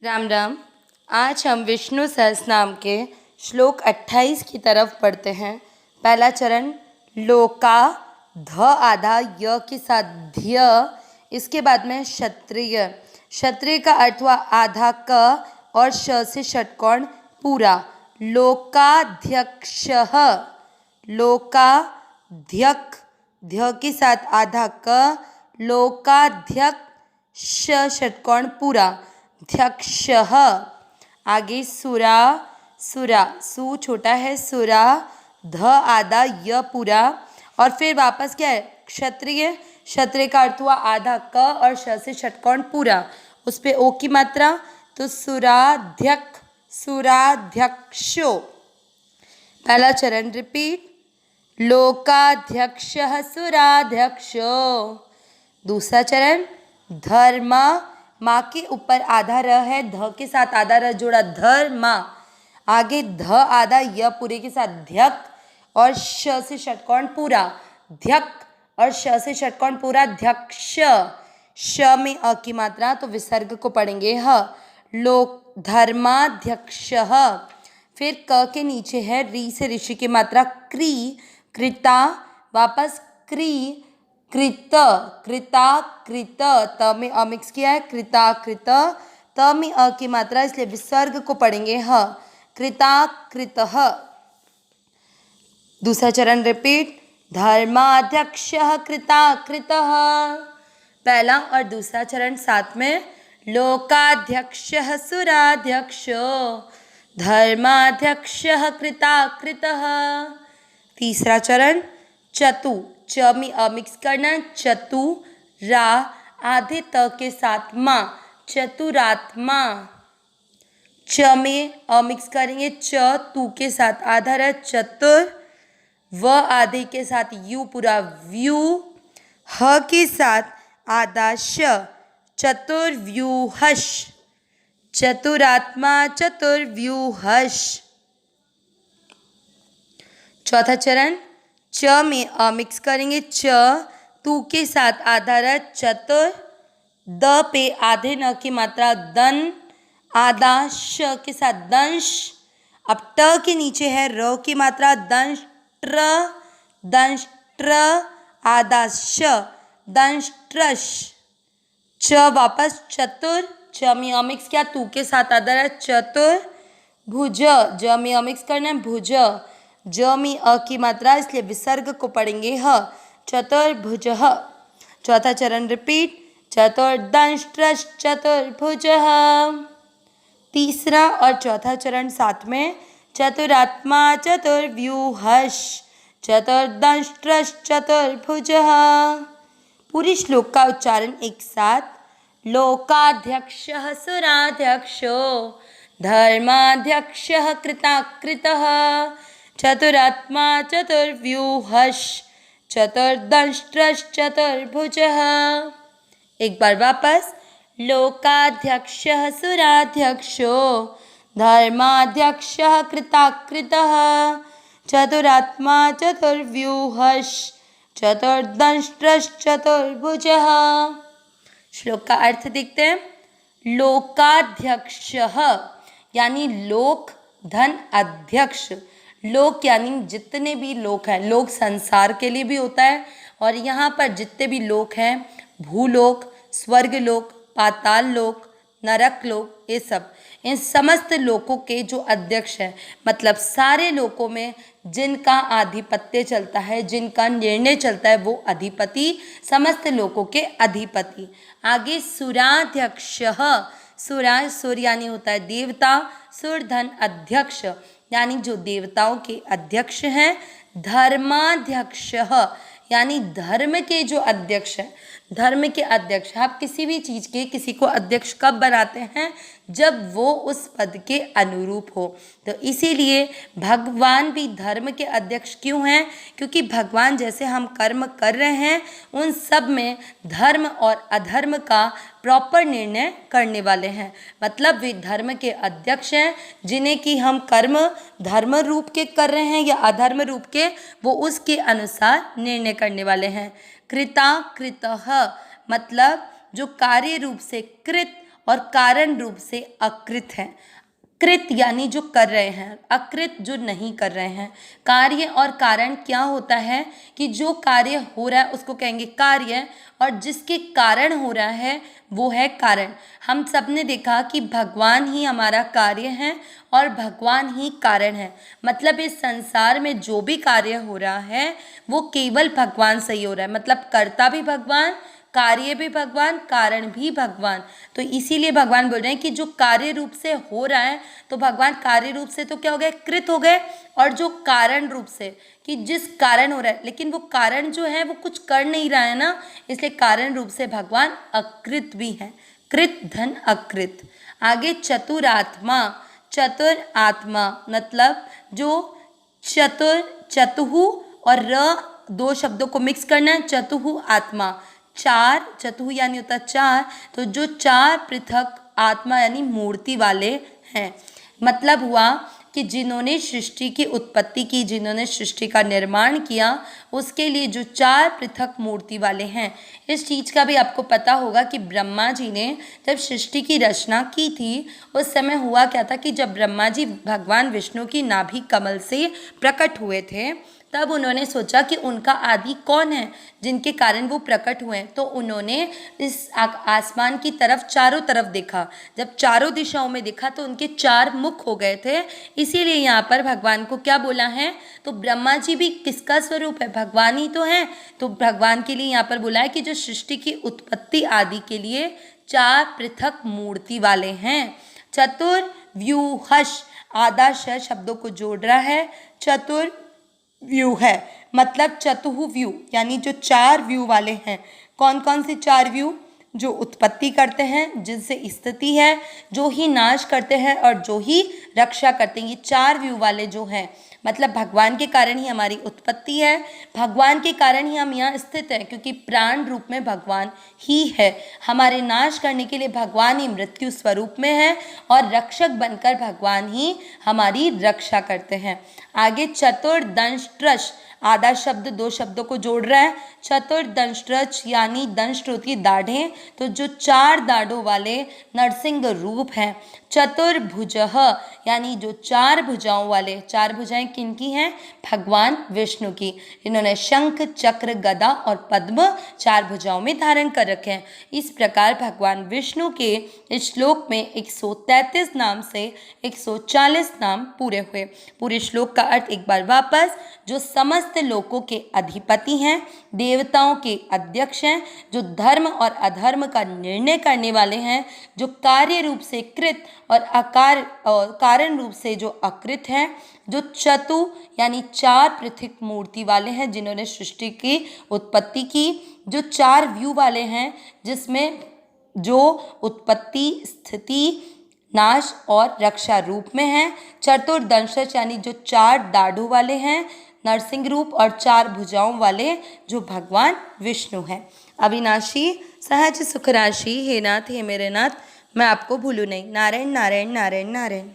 राम राम। आज हम विष्णु सहस्रनाम के श्लोक 28 की तरफ पढ़ते हैं। पहला चरण लोका, ध आधा य के साथ ध्य, इसके बाद में क्षत्रिय। क्षत्रिय का अर्थ हुआ आधा क और श से षटकोण पूरा। लोकाध्यक्षः, लोकाध्यक्ष, ध्य के साथ आधा क, लोकाध्यक्ष षटकोण पूरा, ध्यक्षः। आगे सुरा, सुरा, सु छोटा है, सुरा, ध आधा य पूरा, और फिर वापस क्या है क्षत्रिय। क्षत्रिय का अर्थ हुआ आधा क और श से षटकोण पूरा, उस पे ओ की मात्रा, तो सुराध्यक्ष, सुराध्यक्षो। पहला चरण रिपीट, लोकाध्यक्षः सुराध्यक्षो। दूसरा चरण धर्म, माँ के ऊपर आधा र है, ध के साथ आधा र जोड़ा, धर्म। आगे ध आधा य पूरे के साथ ध्यक और श से षटकोण पूरा, ध्यक और श से षटकोण पूरा, ध्यक्ष। श में अ की मात्रा, तो विसर्ग को पढ़ेंगे ह। लोक धर्माध्यक्षः। फिर क के नीचे है री से ऋषि की मात्रा, क्री, कृता, वापस क्री, कृत, कृता कृत, त में अ मिक्स किया है, कृता कृत, त में अ की मात्रा, इसलिए विसर्ग को पढ़ेंगे ह, कृता कृतः। दूसरा चरण रिपीट, धर्माध्यक्षः कृता कृतः। पहला और दूसरा चरण साथ में, लोकाध्यक्षः सुराध्यक्षो, धर्माध्यक्षः कृता कृतः। तीसरा चरण चतु, च में अ मिक्स करना, चतु रा आधे त के साथ माँ, चतुरात्मा। च में अ मिक्स करेंगे, च तू के साथ आधा र, चतुर, व आधे के साथ यू पूरा, व्यू, ह के साथ आधा श, चतुर्व्यूहश, चतुरात्मा चतुर्व्यूहश। चौथा चरण च में अ मिक्स करेंगे, च तू के साथ आधा र, चतुर, द पे आधे न की मात्रा, दन, आधा श के साथ दंश। अब ट के नीचे है र की मात्रा, दंष्ट्र, दंष्ट्र, आधा श, दंष्ट्रश। च वापस चतुर, च में अमिक्स क्या, तू के साथ आधा है, चतुर, भुज, ज में अमिक्स करना है, भुज, ज में अ की मात्रा, इसलिए विसर्ग को पढ़ेंगे ह, चतुर्भुजः। चौथा चरण रिपीट, चतुर्दंष्ट्रश चतुर्भुजः। तीसरा और चौथा चरण साथ में, चतुरात्मा चतुर्व्यूहश, चतुर्दंष्ट्रश चतुर्भुजः। पूरी श्लोक का उच्चारण एक साथ, लोकाध्यक्षः सुराध्यक्षो, धर्माध्यक्षः कृता कृतः, चतुरात्मा चतुर्व्यूहश, चतुर्दंष्ट्रश चतुर्भुजः। एक बार वापस, लोकाध्यक्षः सुराध्यक्षो, धर्माध्यक्षः कृता कृतः, चतुरात्मा चतुर्व्यूहश, चतुर्दंष्ट्रश चतुर्भुजः। श्लोक का अर्थ देखते हैं। लोकाध्यक्षः यानी लोक, धन अध्यक्ष। लोक यानी जितने भी लोक हैं, लोक संसार के लिए भी होता है, और यहाँ पर जितने भी लोक हैं, भूलोक, स्वर्गलोक, पाताल लोक, नरक लोक, ये सब, इन समस्त लोकों के जो अध्यक्ष हैं, मतलब सारे लोकों में जिनका आधिपत्य चलता है, जिनका निर्णय चलता है, वो अधिपति, समस्त लोकों के अधिपति। आगे सुराध्यक्षः, सुरा, सुर यानी होता है देवता, सुर धन अध्यक्ष यानी जो देवताओं के अध्यक्ष हैं। धर्माध्यक्षः यानी धर्म के जो अध्यक्ष हैं, धर्म के अध्यक्ष। आप किसी भी चीज़ के किसी को अध्यक्ष कब बनाते हैं, जब वो उस पद के अनुरूप हो। तो इसीलिए भगवान भी धर्म के अध्यक्ष क्यों हैं, क्योंकि भगवान जैसे हम कर्म कर रहे हैं, उन सब में धर्म और अधर्म का प्रॉपर निर्णय करने वाले हैं। मतलब वे धर्म के अध्यक्ष हैं, जिन्हें कि हम कर्म धर्म रूप के कर रहे हैं या अधर्म रूप के, वो उसके अनुसार निर्णय करने वाले हैं। कृता कृतः मतलब जो कार्य रूप से कृत और कारण रूप से अकृत हैं। कृत यानी जो कर रहे हैं, अकृत जो नहीं कर रहे हैं। कार्य और कारण क्या होता है कि जो कार्य हो रहा है उसको कहेंगे कार्य, और जिसके कारण हो रहा है वो है कारण। हम सब ने देखा कि भगवान ही हमारा कार्य है और भगवान ही कारण है। मतलब इस संसार में जो भी कार्य हो रहा है वो केवल भगवान से ही हो रहा है। मतलब कर्ता भी भगवान, कार्य भी भगवान, कारण भी भगवान। तो इसीलिए भगवान बोल रहे हैं कि जो कार्य रूप से हो रहा है तो भगवान कार्य रूप से तो क्या हो गए, कृत हो गए, और जो कारण रूप से कि जिस कारण हो रहा है, लेकिन वो कारण जो है वो कुछ कर नहीं रहा है ना, इसलिए कारण रूप से भगवान अकृत भी है। कृत धन अकृत। आगे चतुरात्मा। चतुर आत्मा मतलब जो चतुर, चतुहु और र दो शब्दों को मिक्स करना है, चतुहु आत्मा। चार, चतुहु यानी होता है चार, तो जो चार पृथक आत्मा यानी मूर्ति वाले हैं। मतलब हुआ कि जिन्होंने सृष्टि की उत्पत्ति की, जिन्होंने सृष्टि का निर्माण किया, उसके लिए जो चार पृथक मूर्ति वाले हैं। इस चीज़ का भी आपको पता होगा कि ब्रह्मा जी ने जब सृष्टि की रचना की थी उस समय हुआ क्या था कि जब ब्रह्मा जी भगवान विष्णु की नाभि कमल से प्रकट हुए थे तब उन्होंने सोचा कि उनका आदि कौन है जिनके कारण वो प्रकट हुए हैं। तो उन्होंने इस आसमान की तरफ चारों तरफ देखा। जब चारों दिशाओं में देखा तो उनके चार मुख हो गए थे। इसीलिए यहाँ पर भगवान को क्या बोला है, तो ब्रह्मा जी भी किसका स्वरूप है, भगवान ही तो है। तो भगवान के लिए यहाँ पर बोला है कि जो सृष्टि की उत्पत्ति आदि के लिए चार पृथक मूर्ति वाले हैं। चतुर्व्यूहश, आधा श शब्दों को जोड़ रहा है। चतुर व्यू है मतलब चतुहु व्यू यानी जो चार व्यू वाले हैं। कौन कौन से चार व्यू, जो उत्पत्ति करते हैं, जिनसे स्थिति है, जो ही नाश करते हैं और जो ही रक्षा करते हैं। ये चार व्यू वाले जो हैं, मतलब भगवान के कारण ही हमारी उत्पत्ति है, भगवान के कारण ही हम यहाँ स्थित हैं, क्योंकि प्राण रूप में भगवान ही है। हमारे नाश करने के लिए भगवान ही मृत्यु स्वरूप में है और रक्षक बनकर भगवान ही हमारी रक्षा करते हैं। आगे चतुर्दंष्ट्रश, आधा शब्द दो शब्दों को जोड़ रहा है। चतुर्दंष्ट्रच यानी दंष्ट होती है दाढ़ें, तो जो चार दाढ़ों वाले नरसिंह रूप हैं। चतुर्भुजः यानी जो चार भुजाओं वाले, चार भुजाएं किनकी हैं, भगवान विष्णु की। इन्होंने शंख, चक्र, गदा और पद्म चार भुजाओं में धारण कर रखे हैं। इस प्रकार भगवान विष्णु के इस श्लोक में 133 नाम से 140 नाम पूरे हुए। पूरे श्लोक का अर्थ एक बार वापस, जो समस्त लोकों के अधिपति हैं, देवताओं के अध्यक्ष हैं, जो धर्म और अधर्म का निर्णय करने वाले हैं, जो कार्य रूप से कृत और कारण रूप से जो अकृत हैं, जो चतु यानी चार पृथक मूर्ति वाले हैं जिन्होंने सृष्टि की उत्पत्ति की, जो चार व्यू वाले हैं जिसमें जो उत्पत्ति, स्थिति, नाश और रक्षा रूप में है। चतुर्दंश यानी जो चार दाढ़ों वाले हैं नरसिंह रूप और चार भुजाओं वाले जो भगवान विष्णु हैं। अविनाशी सहज सुख राशि, हे नाथ हे मेरे नाथ, मैं आपको भूलूँ नहीं। नारायण नारायण नारायण नारायण।